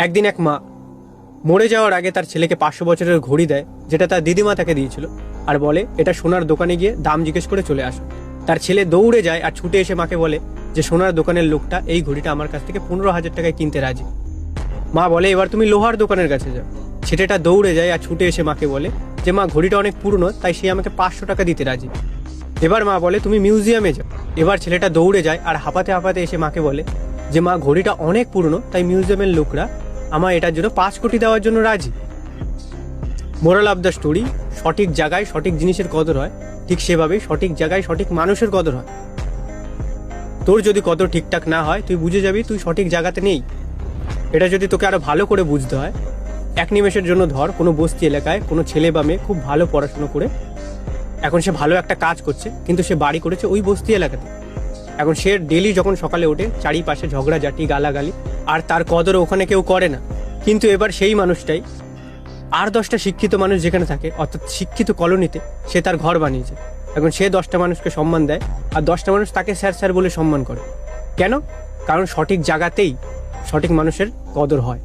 একদিন এক মা মরে যাওয়ার আগে তার ছেলেকে 500 বছরের ঘড়ি দেয়, যেটা তার দিদিমা তাকে দিয়েছিল, আর বলে এটা সোনার দোকানে গিয়ে দাম জিজ্ঞেস করে চলে আসো। তার ছেলে দৌড়ে যায় আর ছুটে এসে মাকে বলে যে সোনার দোকানের লোকটা এই ঘড়িটা আমার কাছ থেকে 15,000 টাকায় কিনতে রাজি। মা বলে এবার তুমি লোহার দোকানের কাছে যাও। ছেলেটা দৌড়ে যায় আর ছুটে এসে মাকে বলে যে মা ঘড়িটা অনেক পুরনো, তাই সে আমাকে 500 টাকা দিতে রাজি। এবার মা বলে তুমি মিউজিয়ামে যাও। এবার ছেলেটা দৌড়ে যায় আর হাঁপাতে হাঁপাতে এসে মাকে বলে যে মা ঘড়িটা অনেক পুরনো, তাই মিউজিয়ামের লোকরা আমার এটার জন্য 5 কোটি দেওয়ার জন্য রাজি। মোরাল অফ দ্য স্টোরি, সঠিক জায়গায় সঠিক জিনিসের কদর হয়, ঠিক সেভাবেই সঠিক জায়গায় সঠিক মানুষের কদর হয়। তোর যদি কদর ঠিকঠাক না হয় তুই বুঝে যাবি তুই সঠিক জায়গাতে নেই। এটা যদি তোকে আরো ভালো করে বুঝতে হয়, এক নিমেষের জন্য ধর কোনো বস্তি এলাকায় কোনো ছেলে বা মেয়ে খুব ভালো পড়াশোনা করে এখন সে ভালো একটা কাজ করছে, কিন্তু সে বাড়ি করেছে ওই বস্তি এলাকাতে। এখন সে ডেলি যখন সকালে ওঠে চারিপাশে ঝগড়াঝাটি গালাগালি, আর তার কদর ওখানে কেউ করে না। কিন্তু এবার সেই মানুষটাই আর 10টা শিক্ষিত মানুষ যেখানে থাকে, অর্থাৎ শিক্ষিত কলোনিতে সে তার ঘর বানিয়েছে। এখন সে 10টা মানুষকে সম্মান দেয় আর 10টা মানুষ তাকে স্যার স্যার বলে সম্মান করে। কেন? কারণ সঠিক জায়গাতেই সঠিক মানুষের কদর হয়।